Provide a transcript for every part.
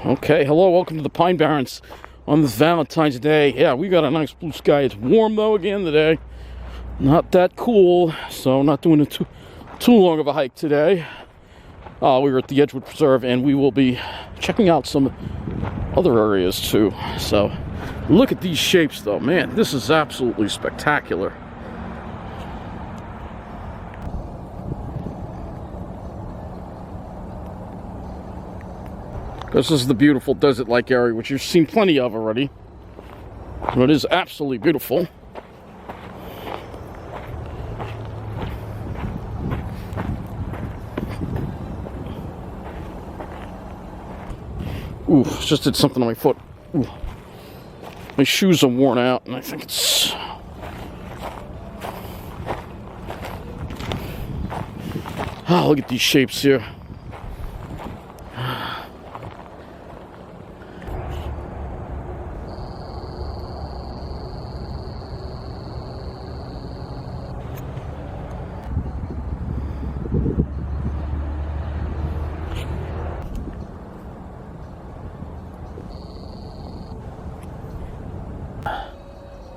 Okay, hello, welcome to the Pine Barrens on this Valentine's Day. Yeah, we got a nice blue sky. It's warm though again today. Not that cool, so not doing too long of a hike today. We were at the Edgewood Preserve, and we will be checking out some other areas too. So, look at these shapes though, man. This is absolutely spectacular. This is the beautiful desert-like area, which you've seen plenty of already. So it is absolutely beautiful. Ooh, just did something on my foot. Ooh. My shoes are worn out, and I think it's... Oh, look at these shapes here.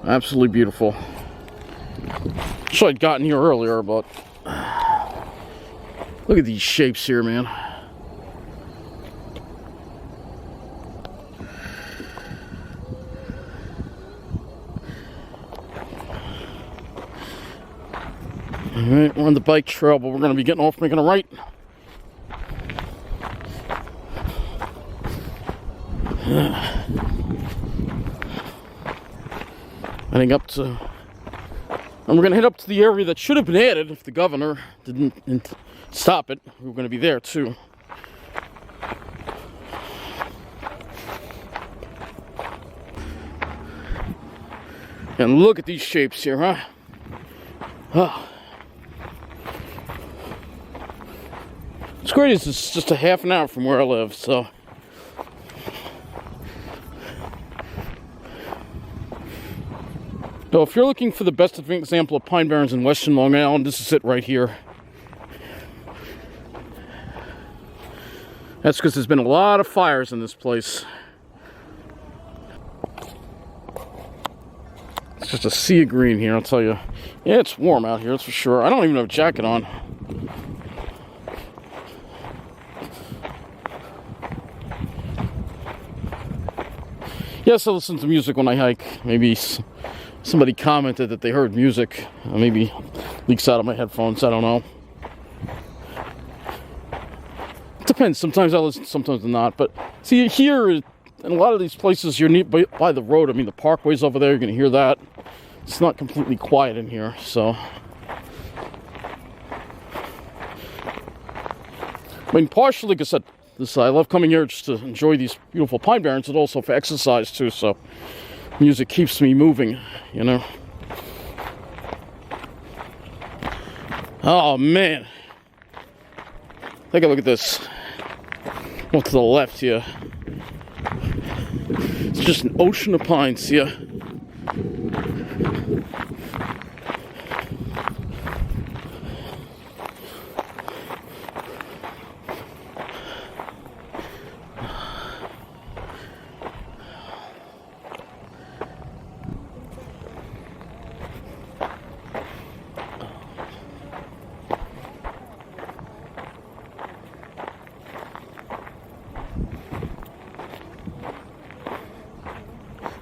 Absolutely beautiful. Wish I'd gotten here earlier, but look at these shapes here, man. Alright, we're on the bike trail, but we're going to be getting off, making a right. Heading up to, and we're going to head up to the area that should have been added if the governor didn't stop it. We're going to be there too. And look at these shapes here, huh? Oh. It's great, it's just a half an hour from where I live, so. So if you're looking for the best example of Pine Barrens in Western Long Island, this is it right here. That's because there's been a lot of fires in this place. It's just a sea of green here, I'll tell you. Yeah, it's warm out here, that's for sure. I don't even have a jacket on. Yes, I listen to music when I hike. Maybe somebody commented that they heard music. Maybe leaks out of my headphones. I don't know. It depends. Sometimes I listen, sometimes not. But see, here in a lot of these places, you're by the road. I mean, the parkway's over there. You're going to hear that. It's not completely quiet in here, so. I mean, partially, like I said, I love coming here just to enjoy these beautiful pine barrens, and also for exercise too. So. Music keeps me moving, you know. Oh man, take a look at this. Look to the left here. It's just an ocean of pines here.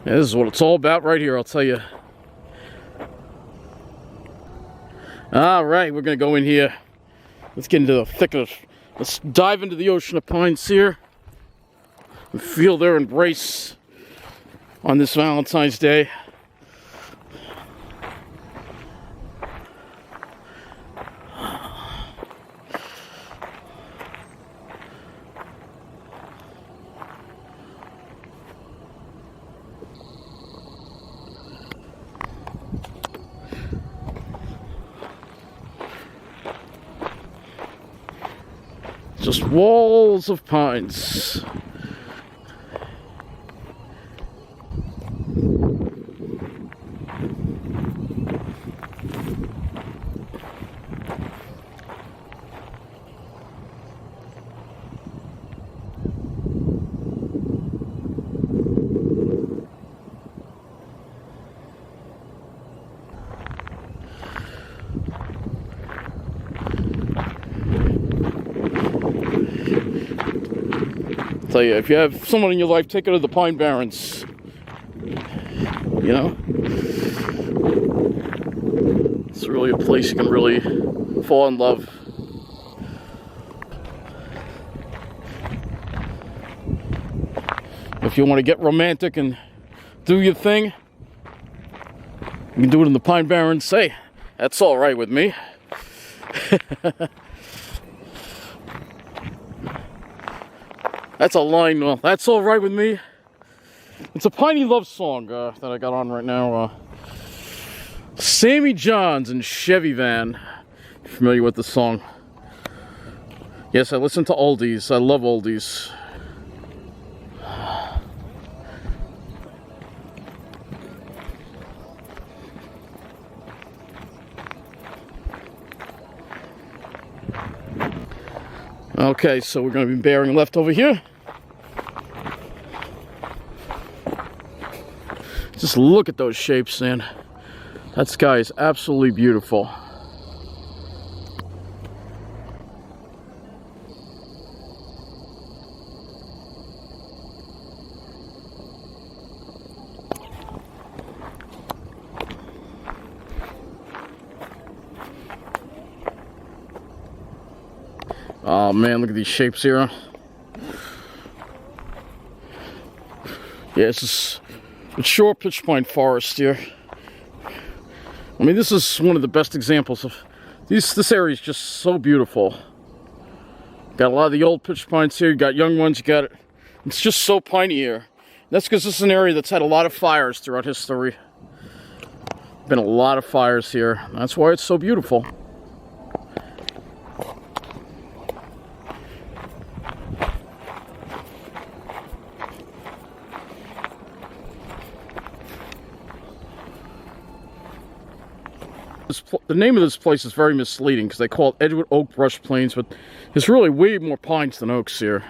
Yeah, this is what it's all about right here, I'll tell you. Alright, we're going to go in here. Let's get into the thicket. Let's dive into the ocean of pines here. And feel their embrace on this Valentine's Day. Just walls of pines. Tell you, if you have someone in your life, take her to the Pine Barrens. You know? It's really a place you can really fall in love. If you want to get romantic and do your thing, you can do it in the Pine Barrens. Hey, that's all right with me. That's a line. Well, that's all right with me. It's a Piney love song that I got on right now. Sammy Johns and Chevy Van. Familiar with the song? Yes, I listen to oldies. I love oldies. Okay, so we're going to be bearing left over here. Just look at those shapes, man. That sky is absolutely beautiful. Oh man, look at these shapes here. Yeah, it's shore pitch pine forest here. I mean, this is one of the best examples of this area is just so beautiful. Got a lot of the old pitch pines here. You got young ones. You got it. It's just so piney here. That's because this is an area that's had a lot of fires throughout history. Been a lot of fires here. That's why it's so beautiful. The name of this place is very misleading because they call it Edgewood Oak Brush Plains, but there's really way more pines than oaks here.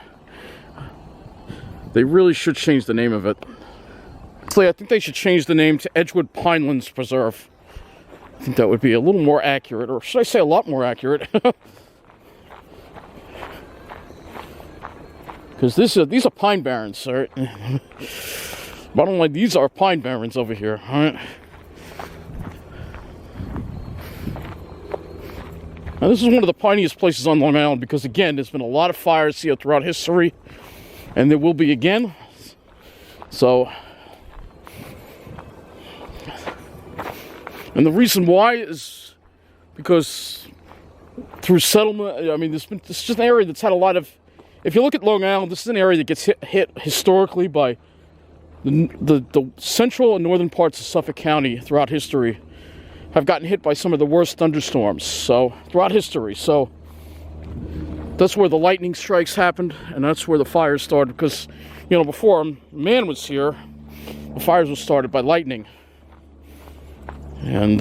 They really should change the name of it. Actually, I think they should change the name to Edgewood Pinelands Preserve. I think that would be a little more accurate, or should I say a lot more accurate? Because these are pine barrens, all right? Bottom line, these are pine barrens over here, all right? Now, this is one of the piniest places on Long Island because, again, there's been a lot of fires here throughout history, and there will be again. So, and the reason why is because through settlement, I mean, this is just an area that's had a lot of, if you look at Long Island, this is an area that gets hit historically by the central and northern parts of Suffolk County throughout history. Have gotten hit by some of the worst thunderstorms, so throughout history. So that's where the lightning strikes happened, and that's where the fires started. Because, you know, before man was here, the fires were started by lightning. And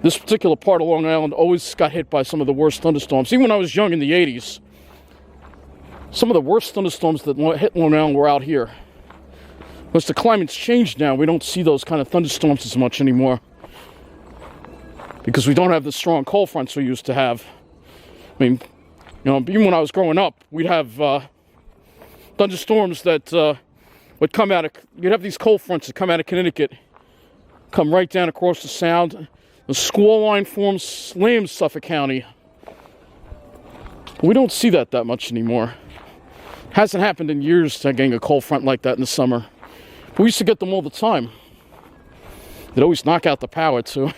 this particular part of Long Island always got hit by some of the worst thunderstorms. Even when I was young in the 80s, some of the worst thunderstorms that hit Long Island were out here. Because the climate's changed now, we don't see those kind of thunderstorms as much anymore. Because we don't have the strong cold fronts we used to have. I mean, you know, even when I was growing up, we'd have thunderstorms that would come out of, you'd have these cold fronts that come out of Connecticut, come right down across the Sound. The squall line forms slams Suffolk County. We don't see that much anymore. Hasn't happened in years to getting a cold front like that in the summer. We used to get them all the time. They'd always knock out the power, too.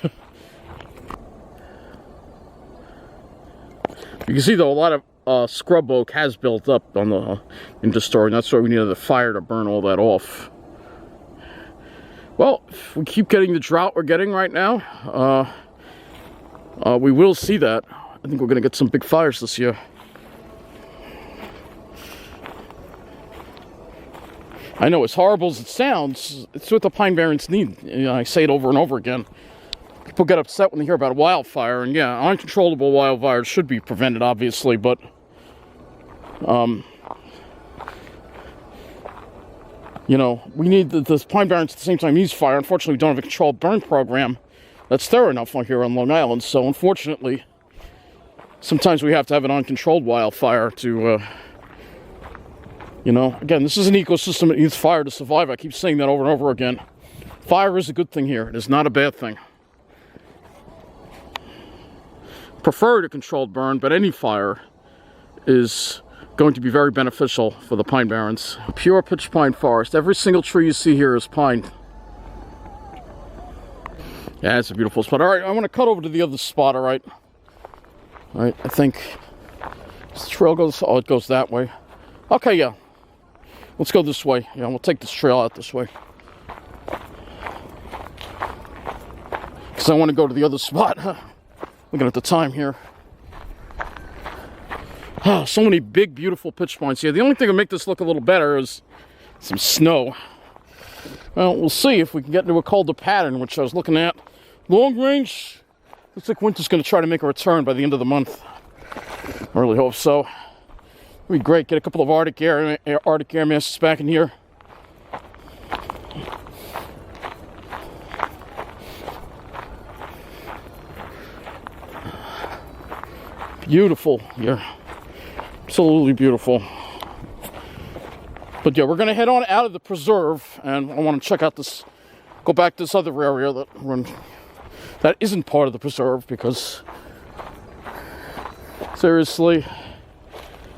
You can see, though, a lot of scrub oak has built up on the in the story, and that's why we needed the fire to burn all that off. Well, if we keep getting the drought we're getting right now, we will see that. I think we're going to get some big fires this year. I know, as horrible as it sounds, it's what the Pine Barrens need. You know, I say it over and over again. People get upset when they hear about a wildfire, and yeah, uncontrollable wildfires should be prevented, obviously, but you know, we need the Pine Barrens at the same time needs fire. Unfortunately, we don't have a controlled burn program that's thorough enough here on Long Island, so unfortunately, sometimes we have to have an uncontrolled wildfire to You know, again, this is an ecosystem that needs fire to survive. I keep saying that over and over again. Fire is a good thing here. It is not a bad thing. Prefer a controlled burn, but any fire is going to be very beneficial for the Pine Barrens. Pure pitch pine forest. Every single tree you see here is pine. Yeah, it's a beautiful spot. All right, I want to cut over to the other spot, all right? All right, I think this trail goes, oh, it goes that way. Okay, yeah. Let's go this way. Yeah, we'll take this trail out this way. Because I want to go to the other spot. Looking at the time here. Oh, so many big, beautiful pitch pines here. The only thing that make this look a little better is some snow. Well, we'll see if we can get into a colder pattern, which I was looking at. Long range, looks like winter's going to try to make a return by the end of the month. I really hope so. It'd be great. Get a couple of Arctic air masses back in here. Beautiful. Yeah. Absolutely beautiful. But yeah, we're going to head on out of the preserve, and I want to check out this, go back to this other area that isn't part of the preserve, because seriously,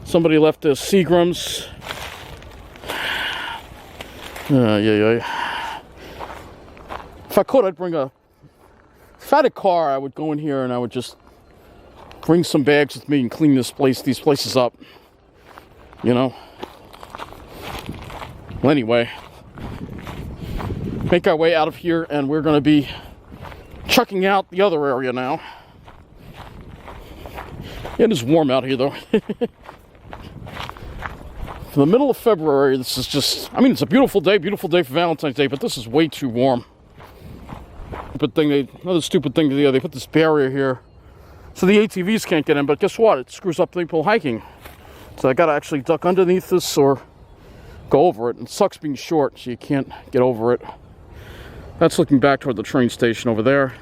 somebody left their Seagrams. Yeah. If I could, I'd bring if I had a car, I would go in here and I would just bring some bags with me and clean these places up. You know? Well, anyway, make our way out of here, and we're going to be checking out the other area now. It is warm out here, though. For the middle of February, this is just, I mean, it's a beautiful day for Valentine's Day, but this is way too warm. Another stupid thing they put this barrier here so the ATVs can't get in, but guess what? It screws up people hiking. So I gotta actually duck underneath this or go over it. And it sucks being short, so you can't get over it. That's looking back toward the train station over there.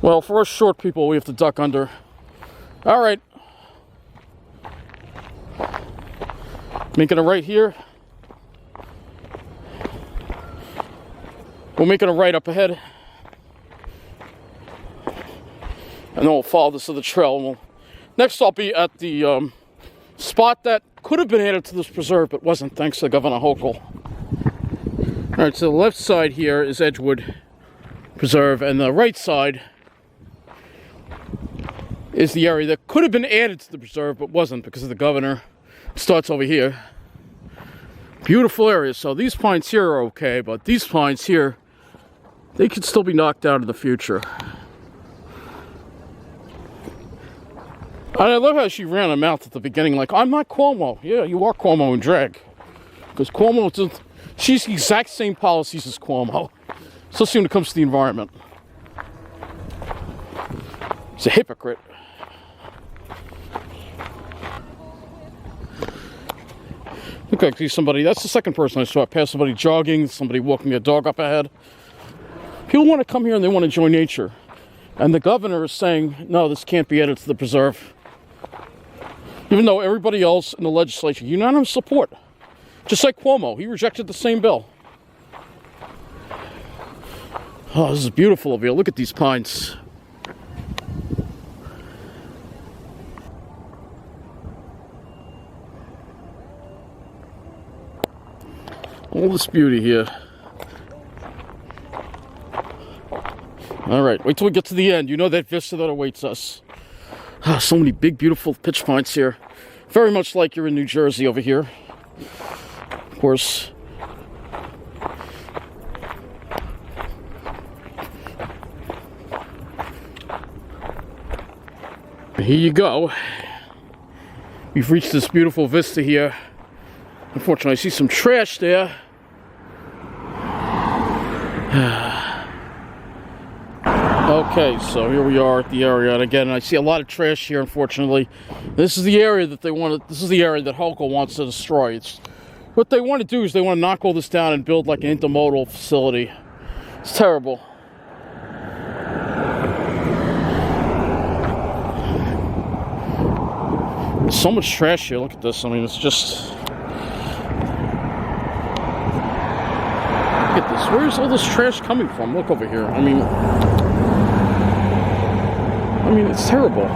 Well, for us short people, we have to duck under. All right. Making a right here. We're making a right up ahead. And then we'll follow this other trail. Next, I'll be at the spot that could have been added to this preserve, but wasn't, thanks to Governor Hochul. All right, so the left side here is Edgewood Preserve, and the right side is the area that could have been added to the preserve, but wasn't because of the governor. It starts over here. Beautiful area. So these pines here are okay, but these pines here, they could still be knocked out in the future. And I love how she ran her mouth at the beginning, like, I'm not Cuomo. Yeah, you are Cuomo in drag. Because Cuomo, she's the exact same policies as Cuomo. Especially when it comes to the environment. He's a hypocrite. Look like I see somebody, that's the second person I saw. I passed somebody jogging, somebody walking their dog up ahead. People want to come here and they want to enjoy nature. And the governor is saying, no, this can't be added to the preserve. Even though everybody else in the legislature, unanimous support. Just like Cuomo, he rejected the same bill. Oh, this is beautiful over here. Look at these pines. All this beauty here. All right, wait till we get to the end. You know that vista that awaits us. Oh, so many big, beautiful pitch pines here. Very much like you're in New Jersey over here. Of course. Here you go. We've reached this beautiful vista here. Unfortunately, I see some trash there. Okay, so here we are at the area, and again, I see a lot of trash here, unfortunately. This is the area that this is the area that Hochul wants to destroy. What they want to do is they want to knock all this down and build like an intermodal facility. It's terrible. There's so much trash here, look at this. I mean, it's just Look at this. Where's all this trash coming from? Look over here. I mean, it's terrible.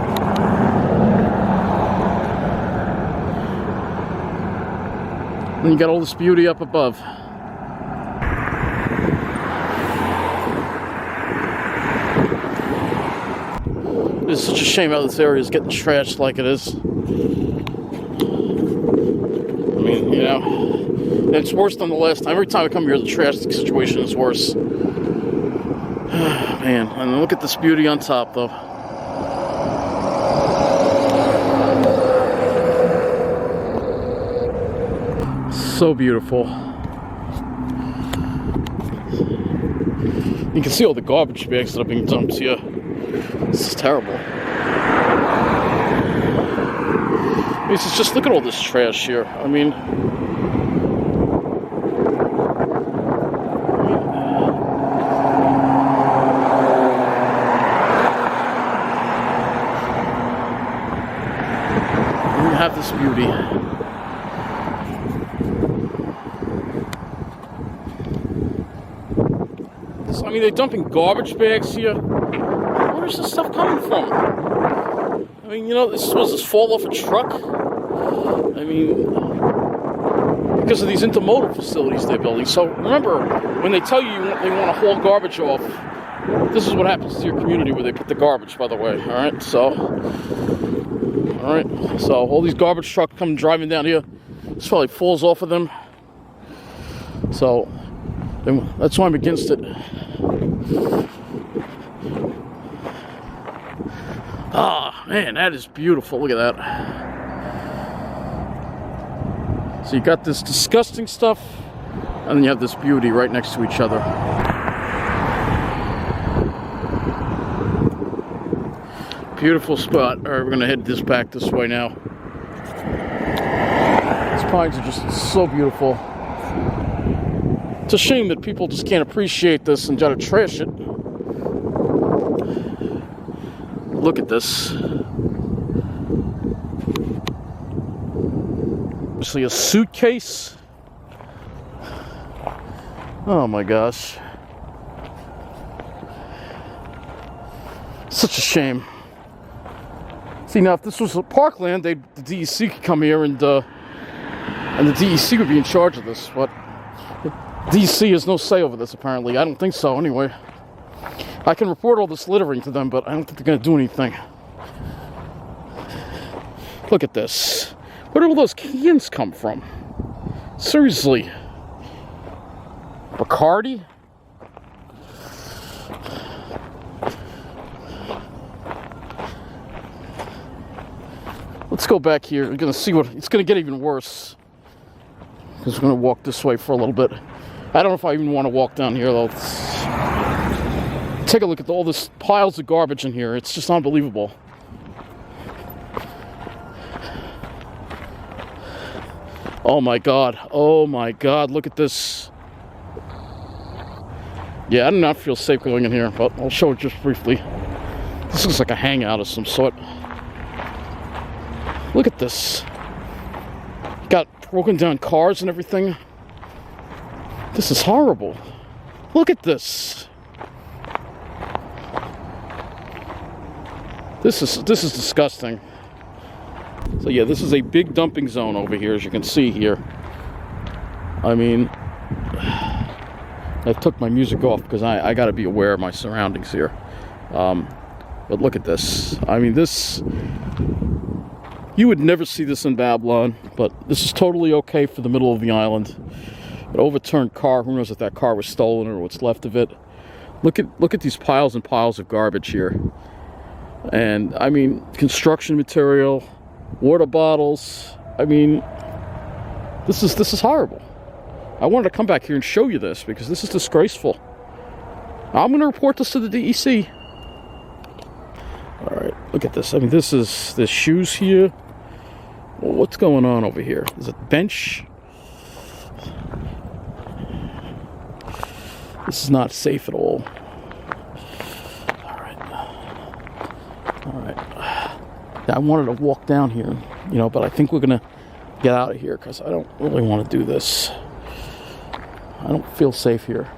And you got all this beauty up above. It's such a shame how this area is getting trashed like it is. I mean, you know, it's worse than the last time. Every time I come here, the trash situation is worse. Man, and look at this beauty on top, though. So beautiful. You can see all the garbage bags that are being dumped here. This is terrible. It's just look at all this trash here. I mean, we have this beauty. I mean, they're dumping garbage bags here. Where's this stuff coming from? I mean, you know, was this fall off a truck? I mean, because of these intermodal facilities they're building. So remember, when they tell you they want to haul garbage off, this is what happens to your community where they put the garbage, by the way. All right, so all these garbage trucks come driving down here. This probably falls off of them. So that's why I'm against it. Ah, man, that is beautiful. Look at that. So you got this disgusting stuff, and then you have this beauty right next to each other. Beautiful spot. All right, we're gonna head back this way now. These pines are just so beautiful. It's a shame that people just can't appreciate this and try to trash it. Look at this. Actually, a suitcase. Oh my gosh. Such a shame. See, now if this was a parkland, the DEC could come here and the DEC would be in charge of this, but DEC has no say over this, apparently. I don't think so, anyway. I can report all this littering to them, but I don't think they're going to do anything. Look at this. Where did all those cans come from? Seriously. Bacardi? Let's go back here. We're going to see what... It's going to get even worse. Because we're going to walk this way for a little bit. I don't know if I even want to walk down here, though. Take a look at all this piles of garbage in here. It's just unbelievable. Oh my God. Oh my God. Look at this. Yeah, I do not feel safe going in here, but I'll show it just briefly. This looks like a hangout of some sort. Look at this. Got broken down cars and everything. This is horrible. Look at this. This is disgusting. So yeah, this is a big dumping zone over here, as you can see here. I mean, I took my music off because I got to be aware of my surroundings here. But look at this. I mean, this... You would never see this in Babylon, but this is totally okay for the middle of the island. An overturned car, who knows if that car was stolen or what's left of it. Look at these piles and piles of garbage here. And I mean, construction material, water bottles. I mean, this is horrible. I wanted to come back here and show you this because this is disgraceful. I'm going to report this to the DEC. All right, look at this. I mean, there's shoes here. Well, what's going on over here? There's a bench. This is not safe at all. All right. I wanted to walk down here, you know, but I think we're gonna get out of here because I don't really want to do this. I don't feel safe here.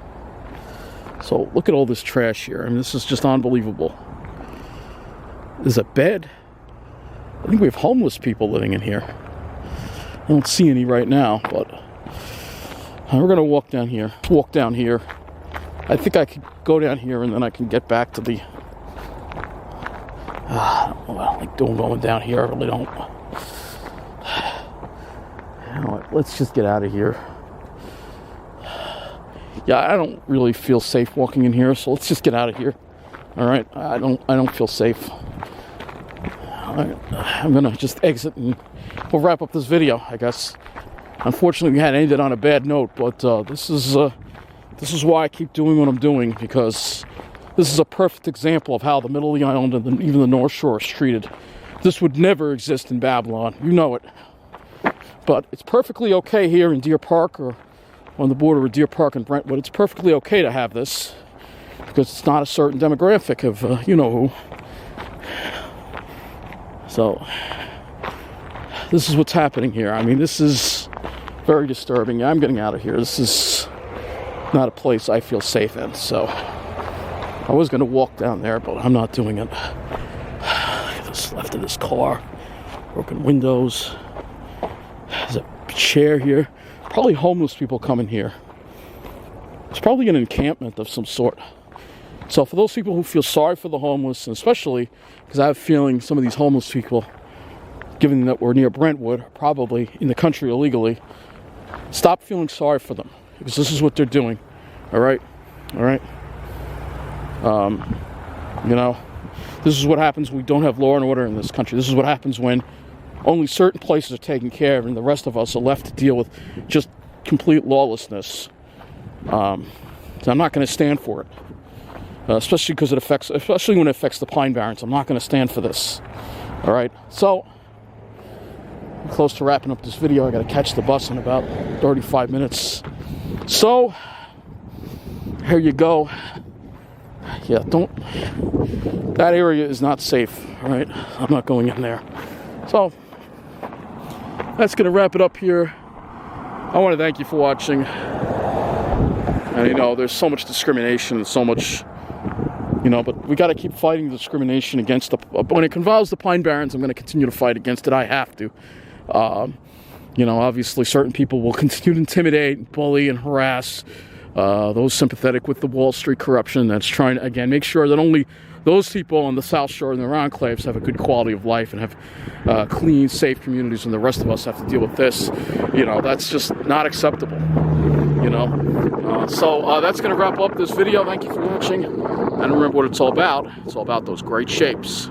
So look at all this trash here. I mean, this is just unbelievable. There's a bed. I think we have homeless people living in here. I don't see any right now, but we're gonna walk down here. Walk down here. I think I could go down here and then I can get back to the. I don't know what I like doing going down here. I really don't. You know what? Let's just get out of here. Yeah, I don't really feel safe walking in here, so let's just get out of here. All right, I don't feel safe. I'm gonna just exit and we'll wrap up this video, I guess. Unfortunately, we had ended on a bad note, but this is why I keep doing what I'm doing, because this is a perfect example of how the middle of the island and even the North Shore is treated. This would never exist in Babylon, you know it. But it's perfectly okay here in Deer Park, or on the border of Deer Park and Brentwood. It's perfectly okay to have this, because it's not a certain demographic of you know who. So this is what's happening here. I mean, this is very disturbing. I'm getting out of here. This is not a place I feel safe in. So I was going to walk down there, but I'm not doing it. Look at this left of this car. Broken windows. There's a chair here. Probably homeless people coming here. It's probably an encampment of some sort. So for those people who feel sorry for the homeless, and especially because I have a feeling some of these homeless people, given that we're near Brentwood, are probably in the country illegally, stop feeling sorry for them, because this is what they're doing. All right? You know, this is what happens when we don't have law and order in this country. This is what happens when only certain places are taken care of and the rest of us are left to deal with just complete lawlessness. So I'm not going to stand for it. Especially because especially when it affects the Pine Barrens. I'm not going to stand for this. All right. So I'm close to wrapping up this video. I got to catch the bus in about 35 minutes. So here you go. Yeah, that area is not safe. All right. I'm not going in there. So that's going to wrap it up here. I want to thank you for watching. And you know, there's so much discrimination and so much. You know, but we got to keep fighting the discrimination against when it involves the Pine Barrens. I'm going to continue to fight against it. I have to. You know, obviously certain people will continue to intimidate, bully, and harass those sympathetic with the Wall Street corruption that's trying to, again, make sure that only those people on the South Shore and their enclaves have a good quality of life and have clean, safe communities, and the rest of us have to deal with this. You know, that's just not acceptable. You know, so that's going to wrap up this video. Thank you for watching, and remember what it's all about. It's all about those great shapes.